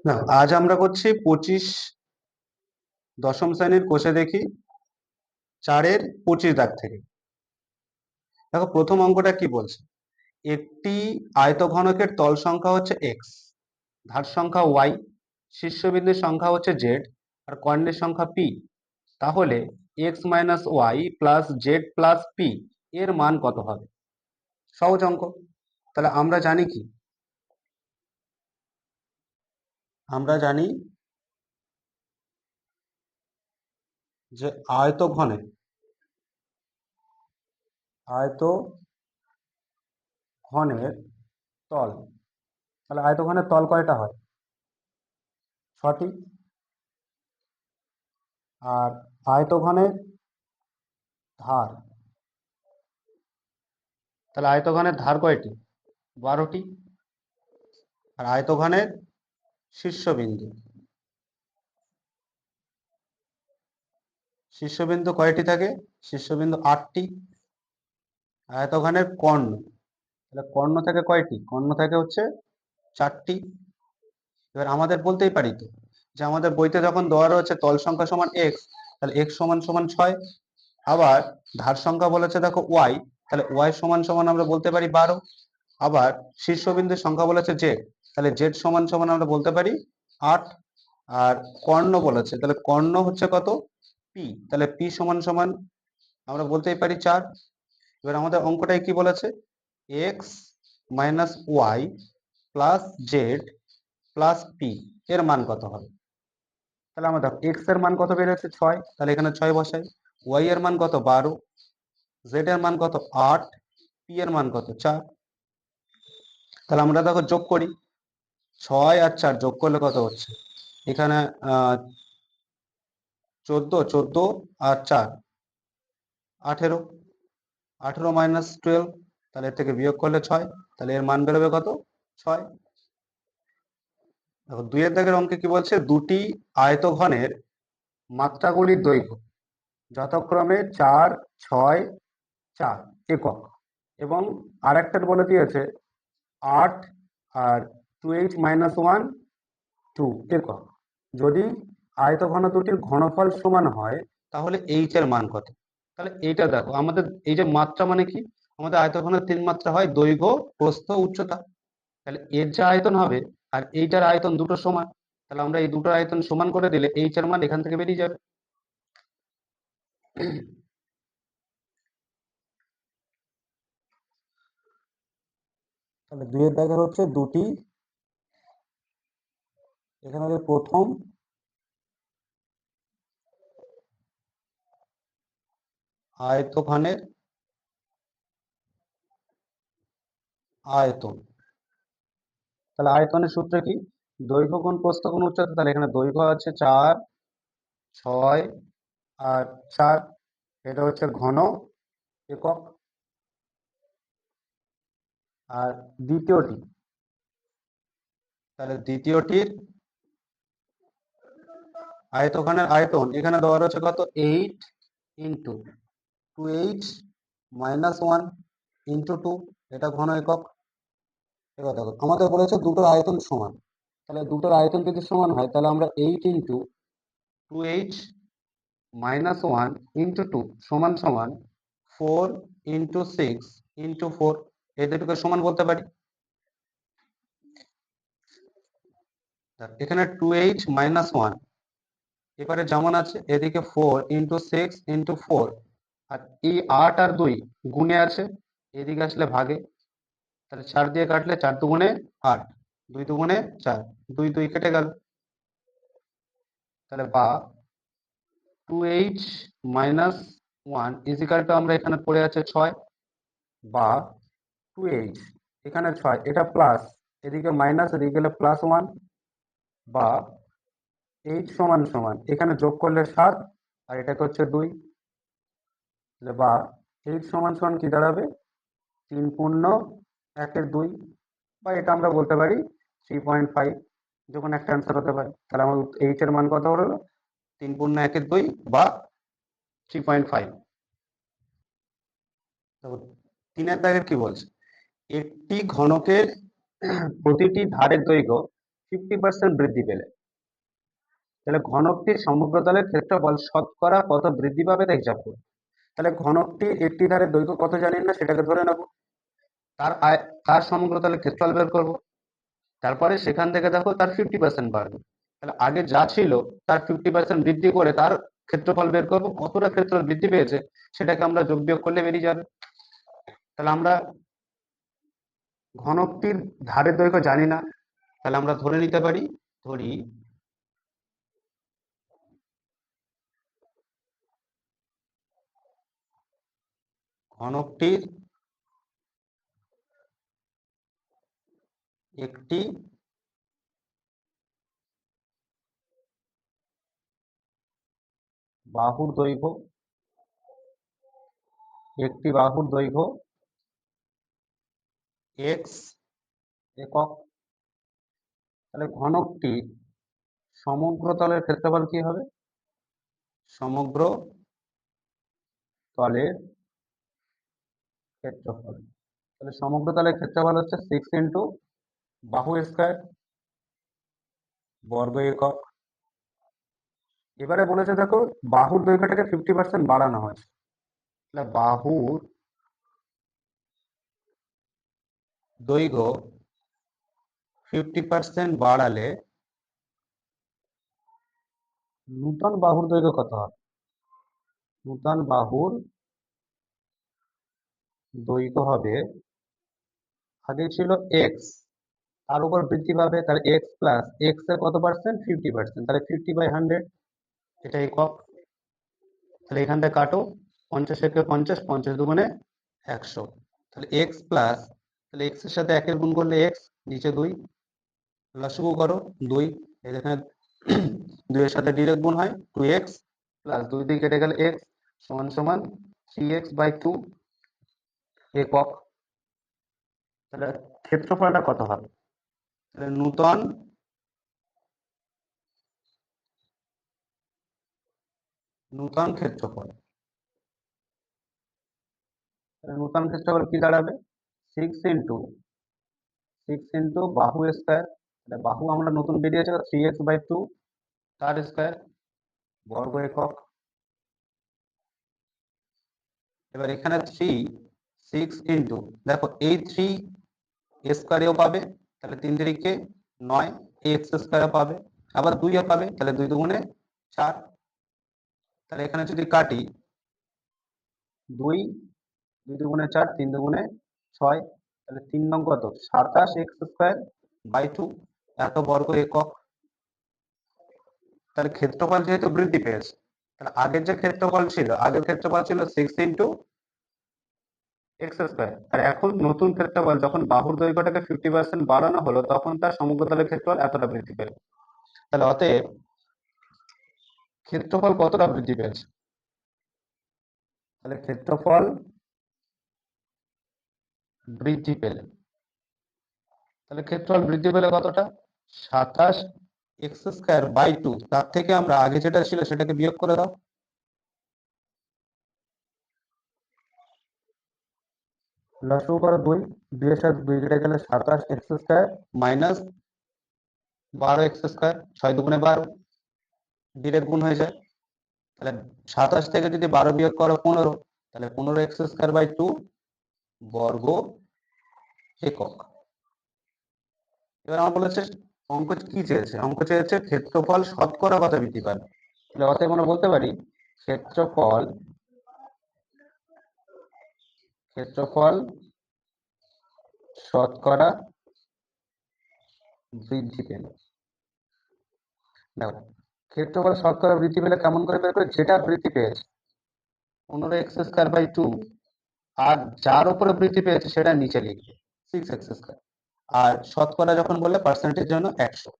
না, আজ আমরা করছি 25 দশম শ্রেণীর কোষে দেখি 4-এর 25 দাগ থেকে। দেখো প্রথম অঙ্কটা কি বলছে, একটি আয়তঘনকের তল সংখ্যা হচ্ছে এক্স, ধার সংখ্যা ওয়াই, শীর্ষবিন্দুর সংখ্যা হচ্ছে জেড আর কর্ণের সংখ্যা পি। তাহলে X minus Y plus Z plus P এর মান কত হবে? সহজ অঙ্ক। তাহলে আমরা জানি কি, আমরা জানি যে আয়তঘনের তল, তাহলে আয়তঘনের তল কয়টা হয়? 6টি। আর আয়তঘনের ধার, তাহলে আয়তঘনের ধার কয়টি? 12টি। আর আয়তঘনের শীর্ষবিন্দু, শীর্ষবিন্দু কয়টি থাকে? শীর্ষবিন্দু 8টি। আয়তঘনের কর্ণ, তাহলে কর্ণ থাকে কয়টি? কর্ণ থাকে হচ্ছে 4টি। এবার আমাদের বলতেই পারি তো যে আমাদের বইতে যখন দেওয়া রয়েছে তল সংখ্যা সমান এক্স, তাহলে এক্স সমান সমান 6। আবার ধার সংখ্যা বলেছে দেখো ওয়াই, তাহলে ওয়াই সমান সমান আমরা বলতে পারি 12। আবার শীর্ষবিন্দুর সংখ্যা বলেছে জেড, তাহলে জেড সমান সমান আমরা বলতে পারি 8। আর কর্ণ বলেছে, তাহলে কর্ণ হচ্ছে কত? পি, তাহলে পি সমান সমান আমরা বলতেই পারি 4। এবার আমাদের অঙ্কটাই কি বলেছে, X minus Y plus Z plus P এর মান কত হবে? তাহলে আমরা দেখো এক্স এর মান কত বেরোচ্ছে 6, তাহলে এখানে 6 বসাই। ওয়াই এর মান কত? 12। জেড এর মান কত? 8। পি এর মান কত? 4। তাহলে আমরা দেখো যোগ করি, 6 আর 4 যোগ করলে কত হচ্ছে? এখানে 14, 14 আর 4 18। 18 মাইনাস 12, তাহলে এর থেকে বিয়োগ করলে 6, তাহলে এর মান বেরোবে কত? 6। দেখো 2-এর দাগের অঙ্কে কি বলছে, দুটি আয়তঘনের মাত্রাগুলির দৈর্ঘ্য যথাক্রমে 4, 6, 4 একক, এবং আরেকটার বলে দিয়েছে 8 আর 2h-1 2 একক। যদি আয়তঘন দুটির ঘনফল সমান হয় তাহলে এইচ এর মান কত? তাহলে এইটা দেখো, আমাদের এই যে মাত্রা মানে কি, আমাদের আয়তঘনের 3 মাত্রা হয়, দৈর্ঘ্য, প্রস্থ, উচ্চতা। তাহলে এর যে আয়তন হবে আর এইটার আয়তন দুটো সমান, তাহলে আমরা এই দুটোর আয়তন সমান করে দিলে এইচ এর মান এখান থেকে বেরিয়ে যাবে। তাহলে 2-এর দাগের হচ্ছে দুটি, এখানে হবে প্রথম আয়তঘনের আয়তন। তাহলে আয়তনের সূত্র কি? দৈর্ঘ্য গুণ প্রস্থ গুণ উচ্চতা। তাহলে এখানে দৈর্ঘ্য আছে 4, 6 আর 4, এটা হচ্ছে ঘন একক। আর দ্বিতীয়টি, তাহলে দ্বিতীয়টির আয়তঘনের আয়তন এখানে দেওয়া রয়েছে কত? 8 ইন্টু 2h-1 ইন্টু 2, এটা ঘন একক। এবার দেখো আমাদের বলেছে দুটোর আয়তন সমান, তাহলে দুটোর আয়তন যদি সমান হয় তাহলে আমরা 8 ইন্টু 2h-1 ইন্টু 2 সমান সমান 4 ইন্টু 6 ইন্টু 4, এই দুটোকে সমান বলতে পারি। এখানে 2h-1 এবারে যেমন আছে, এদিকে 4 ইন্টু 6 ইন্টু 4, আর এই 8 আর 2 গুণে আছে, এদিকে আসলে ভাগে। তাহলে 4 দিয়ে কাটলে 4 দুগুণে 8, 2 দুগুণে 4, 2 2 কেটে গেল। তাহলে বা 2h-1 ইজিক্যাল টু, আমরা এখানে পড়ে আছে 6, বা 2h এখানে 6, এটা প্লাস, এদিকে মাইনাস, এদিকে গেলে +1, বা h সমান সমান এখানে যোগ করলে 7 আর এটাকে হচ্ছে 2, বা h সমান সমান কি দাঁড়াবে? 3 পূর্ণ 1-এর 2, বা এটা আমরা বলতে পারি 3.5, যখন একটা অ্যান্সার হতে পারে। তাহলে আমার h এর মান কত হলো? 3 পূর্ণ 1-এর 2 বা 3.5। 3-এর দাগের কি বলছে, একটি ঘনকের প্রতিটি ধারের দৈর্ঘ্য 50% বৃদ্ধি পেলে, তাহলে ঘনকটির সমগ্র তলের ক্ষেত্রফল শতকরা কত বৃদ্ধি পাবে তা হিসাব করো। তাহলে ঘনকটির একটি ধারের দৈর্ঘ্য কত জানি না, সেটাকে ধরে নেব, তার সমগ্র তলের ক্ষেত্রফল বের করব, তারপরে সেখান থেকে দেখো তার 50% বাড়বে, তাহলে আগে যা ছিল তার 50% বৃদ্ধি করে তার ক্ষেত্রফল বের করব, কতটা ক্ষেত্রফল বৃদ্ধি পেয়েছে সেটাকে আমরা যোগ বিয়োগ করলে বেরিয়ে যাবে। তাহলে আমরা ঘনকটির ধারের দৈর্ঘ্য জানি না, তাহলে আমরা ধরে নিতে পারি, ধরি ঘনকটির একটি বাহুর দৈর্ঘ্য x একক, তাহলে ঘনকটির সমগ্র তলের ক্ষেত্রফল কি হবে, সমগ্র তলের ক্ষেত্রফল, তাহলে সমগ্র তলের ক্ষেত্রফল হচ্ছে 6 ইন্টু বাহু স্কয়ার বর্গ একক। এবারে বলেছে দেখো বাহুর দৈর্ঘ্যটাকে 50% বাড়ানো হয়েছে, তাহলে বাহুর দৈর্ঘ্য 50% বাড়ালে নূতন বাহুর দৈর্ঘ্য কত হবে, নূতন বাহুর দৈর্ঘ্য হবে, আগে ছিল এক্স, তার উপর বৃদ্ধি পাবে, তাহলে এক্স প্লাস এক্স এর কত পার্সেন্ট, 50%, তাহলে 50/100, এটা একক। তাহলে এখান থেকে কাটো, 50 একে 50, 50 দুগুণে 100, তাহলে এক্স প্লাস, তাহলে এক্স এর সাথে একের গুণ করলে এক্স, নিচে 2, লসাগু করো 2, এখানে 2 এর সাথে ডিরেক্ট গুণ হয় 2x প্লাস 2 দিয়ে কেটে গেলে x সমান সমান 3x/2 একক। তাহলে ক্ষেত্রফলটা কত হবে, তাহলে নূতন ক্ষেত্রফল, তাহলে নূতন ক্ষেত্রফল কি দাঁড়াবে, 6 ইন্টু বাহু স্কয়ার, তাহলে বাহু আমরা নতুন বেরিয়েছে 3x/2 তার স্কয়ার বর্গ একক। এবার এখানে 6 ইন্টু, দেখো এই 3 স্কয়ারেও পাবে, তাহলে 3 3 9, এক্স স্কয়ারও পাবে, আবার 2ও পাবে, তাহলে 2 দুগুণে 4, তাহলে এখানে যদি কাটি 2 2 দুগুণে 4, 3 দুগুণে 6, তাহলে 3 নং কত 27x²/2 এত বর্গ একক। তাহলে ক্ষেত্রফল যেহেতু বৃদ্ধি পেয়েছে, তাহলে আগের যে ক্ষেত্রফল ছিল, আগের ক্ষেত্রফল ছিল 6 ইন্টু x², আর এখন নতুন ক্ষেত্রফল যখন বাহুর দৈর্ঘ্যটাকে 50% বাড়ানো হলো তখন তার সমগ্র তলের ক্ষেত্রফল এতটা বৃদ্ধি পেল, তাহলে অতএব ক্ষেত্রফল কতটা বৃদ্ধি পেয়েছে, তাহলে ক্ষেত্রফল বৃদ্ধি পেলে, তাহলে ক্ষেত্রফল বৃদ্ধি পেলে কতটা, 27x²/2, তার থেকে আমরা আগে যেটা ছিল সেটাকে বিয়োগ করে দাও, লসাগু করো 2, 2 এর সাথে 2 কেটে গেলে 27x² মাইনাস 12x², 6 দুগুণে 12, ডিরেক্ট গুণ হয়ে যায়, তাহলে 27 থেকে যদি 12 বিয়োগ করো 15, তাহলে 15x²/2 বর্গ একক। এবার আমার বলেছে অঙ্ক কি চেয়েছে, অঙ্ক চেয়েছে ক্ষেত্রফল শতকরা কত বৃদ্ধি পাবে, তাহলে অতএব আমরা বলতে পারি ক্ষেত্রফল শতকরা বৃদ্ধি পেল। দেখো ক্ষেত্রফল শতকরা বৃদ্ধি পেলে কেমন করে বের করে, যেটা বৃদ্ধি পেয়েছে 15x²/2, আর যার উপরে বৃদ্ধি পেয়েছে সেটা নিচে লিখবে 6x², আর শতকরা যখন বললে পার্সেন্টেজ জন্য 100,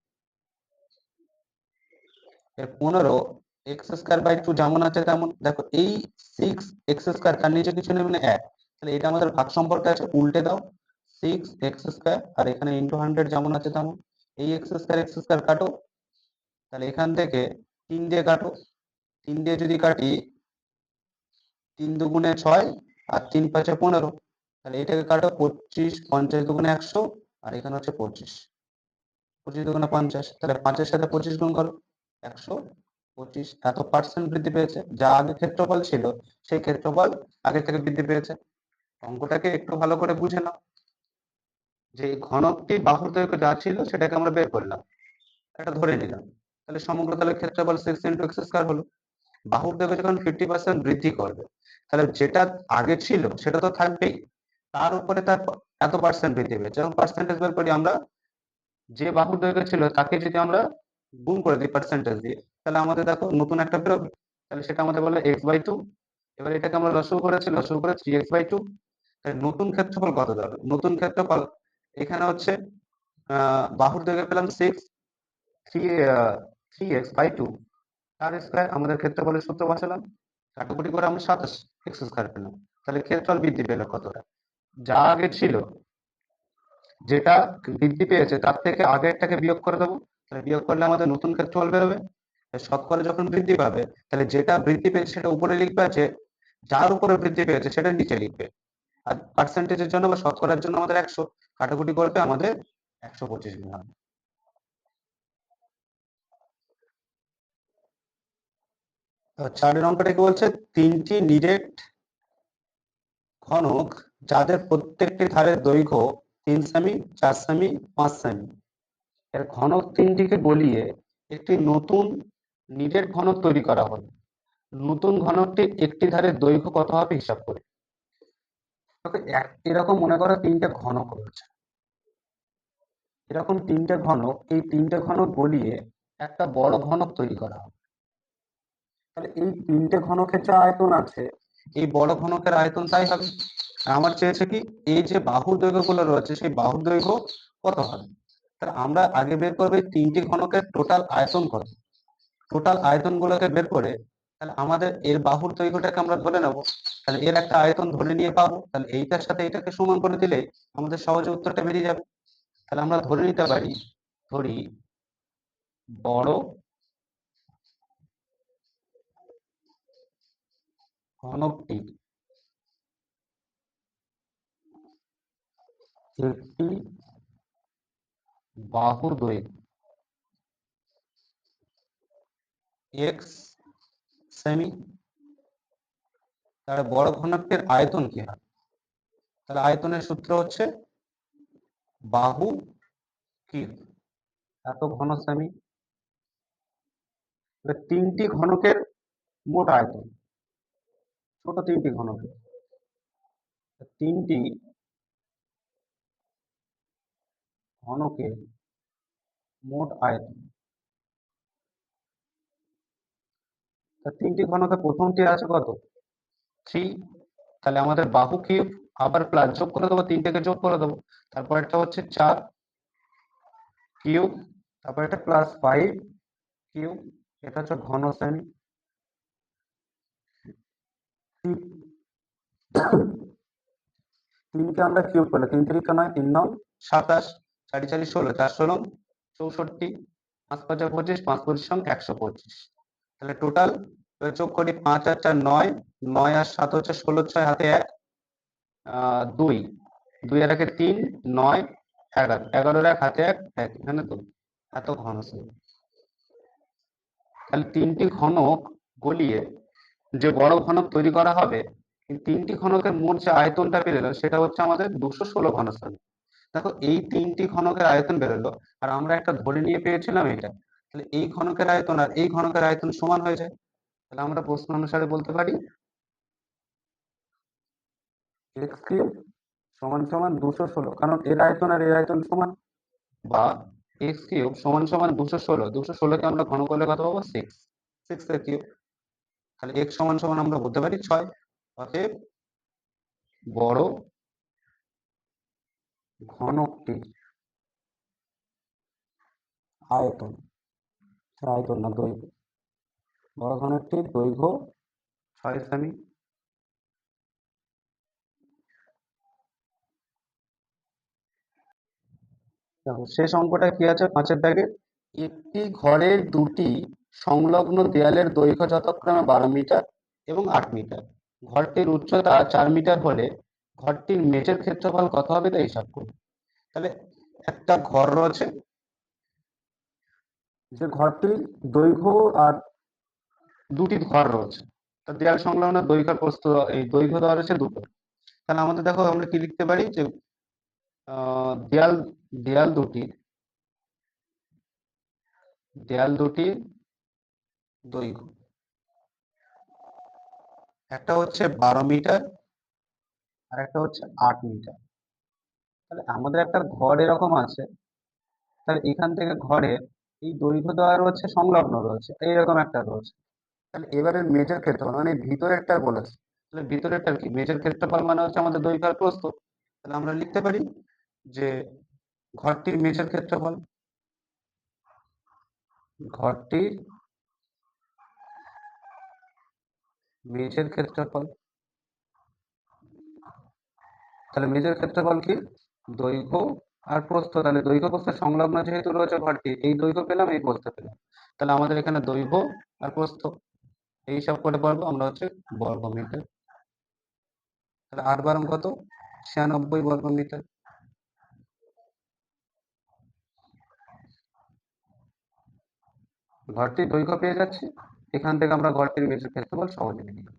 এর 15x²/2 যেমন আছে তেমন, দেখো এই 6x² তার নিচে কিছু নেই মানে 1, তাহলে এটা আমাদের ভাগ সম্পর্কে আছে, উল্টে দাও 6x², আর এখানে ইন্টু 100 যেমন আছে তেমন, এই x² কাটো, তাহলে এখান থেকে 3 দিয়ে কাটো, 3 দিয়ে যদি কাটি 3 দুগুণে 6 আর 3 5 15, তাহলে এটাকে কাটো 25, 50 দুগুণে 100, আর এখানে হচ্ছে 25, 25×50, তাহলে 5-এর সাথে 25 গুণ করো, 125। এত পার্সেন্ট বৃদ্ধি পেয়েছে। যা আগে ক্ষেত্রফল ছিল সেই ক্ষেত্রফল আগে থেকে বৃদ্ধি পেয়েছে। অঙ্কটাকে একটু ভালো করে বুঝে নাও, যে ঘনকটি বাহুর দৈর্ঘ্য যা ছিল সেটাকে আমরা বের করলাম, এটা ধরে নিলাম। তাহলে সমগ্র তলের ক্ষেত্রফল 6 × x² হলো। বাহুর দৈর্ঘ্য যখন 50% বৃদ্ধি করবে, তাহলে যেটা আগে ছিল সেটা তো থাকবেই, তার উপরে তার এত পার্সেন্ট বৃদ্ধি পেয়েছে। যখন পার্সেন্টেজ বের করি আমরা, যে বাহুর দৈর্ঘ্য ছিল তাকে যদি আমরা গুণ করে দিই পার্সেন্টেজ দিয়ে, তাহলে আমাদের দেখো নতুন একটা বেরোবে। তাহলে সেটা আমাদের বলে x/2। এবার এটাকে আমরা লসাগু করেছি, লসাগু করে 3x/2। তাহলে নতুন ক্ষেত্রফল কত যাবে? নতুন ক্ষেত্রফল এখানে হচ্ছে বাহুর দৈর্ঘ্য পেলাম 6, 3x/2 তার স্কয়ার। আমাদের ক্ষেত্রফলের সূত্র বসালাম, কাটাকুটি করে আমরা 27x² পেলাম। তাহলে ক্ষেত্রফল বৃদ্ধি পেল কতটা? যা আগে ছিল, যেটা বৃদ্ধি পেয়েছে তার থেকে আগেরটাকে বিয়োগ করে দেবো। তাহলে বিয়োগ করলে আমাদের নতুন ক্ষেত্রফল বেরোবে। শতকরা যখন বৃদ্ধি পাবে, তাহলে যেটা বৃদ্ধি পেয়েছে সেটা উপরে লিখবে, আছে যার উপরে বৃদ্ধি পেয়েছে সেটা নিচে লিখবে। আর পার্সেন্টেজের জন্য বা শতকরার জন্য আমাদের 100, কাটাকুটি করবে আমাদের 125 গুণ হবে। চারের অঙ্কটা কি বলছে? 3টি নিরেট ঘনক যাদের প্রত্যেকটি ধারের দৈর্ঘ্য 3 সেমি, 4 সেমি, 5 সেমি, এর ঘনক 3টিকে গলিয়ে একটি নতুন নিরেট ঘনক তৈরি করা হলো। নতুন ঘনকটির একটি ধারের দৈর্ঘ্য কত হবে হিসাব করে। এরকম মনে করো 3টে ঘনক রয়েছে, এরকম 3টে ঘনক, এই 3টে ঘনক গলিয়ে একটা বড় ঘনক তৈরি করা হবে। তাহলে এই 3টে ঘনকের যা আয়তন আছে, এই বড় ঘনকের আয়তন তাই হবে। আমার চেয়েছে কি, এই যে বাহুর দৈর্ঘ্য গুলো রয়েছে সেই বাহুর দৈর্ঘ্য কত হবে। তাহলে আমরা আগে বের করবো 3টি ঘনকের টোটাল আয়তন কত। টোটাল আয়তন গুলোকে বের করে, তাহলে আমাদের এর বাহুর দৈর্ঘ্যটাকে আমরা ধরে নেব। তাহলে এর একটা আয়তন ধরে নিয়ে পাবো, তাহলে এইটার সাথে এটাকে সমান করে দিলে আমাদের সহজে উত্তরটা বেরিয়ে যাবে। তাহলে আমরা ধরে নিতে পারি, ধরি বড় ঘনকটি একটি বাহুর দৈর্ঘ্য x সেমি। তাহলে বড় ঘনকের আয়তন কি হয়? তাহলে আয়তনের সূত্র হচ্ছে বাহু কিউব, এত ঘন সেমি। 3টি ঘনকের মোট আয়তন, ছোট 3টি ঘনকের, 3টি ঘনকের মোট আয়তন। 3টি ঘনকের প্রথমটি আছে কত? 3। তাহলে আমাদের বাহু কিউব, আবার প্লাস যোগ করে দেবো, 3টেকে যোগ করে দেবো। তারপর একটা হচ্ছে 4 কিউব, তারপর একটা +5 কিউব, এটা হচ্ছে ঘন সেমি। 3কে আমরা কিউব করলে 3 3 9, 3 9 27, 4 4 16, 4 16 64, 5 5 25, 5 5 125। তাহলে টোটাল যোগ করি, 5 আর 4 9, 9 আর 7 হচ্ছে 16, 6 হাতে 1, 2, 2 আর 1 3, 9 11, 11 1 হাতে 1, এখানে 2। এত ঘন সেমি। তাহলে 3টি ঘনক গলিয়ে যে বড় ঘনক তৈরি করা হবে, এই 3টি ঘনকের মোট যে আয়তনটা বেরোলো সেটা হচ্ছে আমাদের 216 ঘন সেমি। দেখো এই 3টি ঘনকের আয়তন বেরোলো, আর আমরা একটা ধরে নিয়ে পেয়েছিলাম এটা। তাহলে এই ঘনকের আয়তন আর এই ঘনকের আয়তন সমান হয়ে যায়। তাহলে আমরা প্রশ্ন অনুসারে বলতে পারি x কিউব সমান সমান 216, কারণ এর আয়তন আর এর আয়তন সমান। বা x কিউব সমান সমান 216, 216কে আমরা ঘন করলে কত পাবো? 6, 6 এর কিউব। তাহলে x সমান সমান আমরা বলতে পারি 6। অতএব বড় ঘনকটির আয়তন, আয়তন না দৈর্ঘ্য, বড় ঘনকটির দৈর্ঘ্য 6 সেমি। দেখো শেষ অঙ্কটা কি আছে 5-এর দাগে, একটি ঘরের দুটি সংলগ্ন দেয়ালের দৈর্ঘ্য যথাক্রমে 12 মিটার এবং 8 মিটার। ঘরটির উচ্চতা 4 মিটার হলে ঘরটির মেঝের ক্ষেত্রফল কত হবে তা হিসাব করুন। তাহলে একটা ঘর রয়েছে, যে ঘরটির দৈর্ঘ্য আর দুটি ঘর রয়েছে, তা দেয়াল সংলগ্ন দৈর্ঘ্য আর প্রস্থ, এই দৈর্ঘ্য দেওয়া রয়েছে দুটো। তাহলে আমাদের দেখো আমরা কি লিখতে পারি যে দেয়াল দেয়াল দুটি দেয়াল দুটির দৈর্ঘ্য, একটা হচ্ছে 12 মিটার আর একটা হচ্ছে 8 মিটার। তাহলে আমাদের একটা ঘর এরকম আছে, তাহলে এখান থেকে ঘরে এই দৈর্ঘ্য দেওয়া রয়েছে, সংলগ্ন রয়েছে, এইরকম একটা রয়েছে। তাহলে এবারে মেজর ক্ষেত্রফল মানে ভিতরে একটা বলেছে, তাহলে ভিতরেরটা কি মেজর ক্ষেত্রফল মানে হচ্ছে আমাদের দৈর্ঘ্য আর প্রস্থ। তাহলে আমরা লিখতে পারি যে ঘরটির মেজর ক্ষেত্রফল, ঘরটির মেজর ক্ষেত্রফল, তাহলে মেজর ক্ষেত্রফল কি দৈর্ঘ্য আর প্রস্থ, তাহলে দৈর্ঘ্য প্রস্থ সংলগ্ন যেহেতু রয়েছে ঘরটি, এই দৈর্ঘ্য পেলাম এই প্রস্থ পেলাম, তাহলে আমাদের এখানে দৈর্ঘ্য আর প্রস্থ এই হিসাব করে পারবো আমরা হচ্ছে বর্গ মিটার। তাহলে 8 × কত, 96 বর্গ মিটার। ঘরটির দৈর্ঘ্য পেয়ে যাচ্ছি, এখান থেকে আমরা ঘরটির মেজর ক্ষেত্রফল সহজে নিয়ে নিলাম।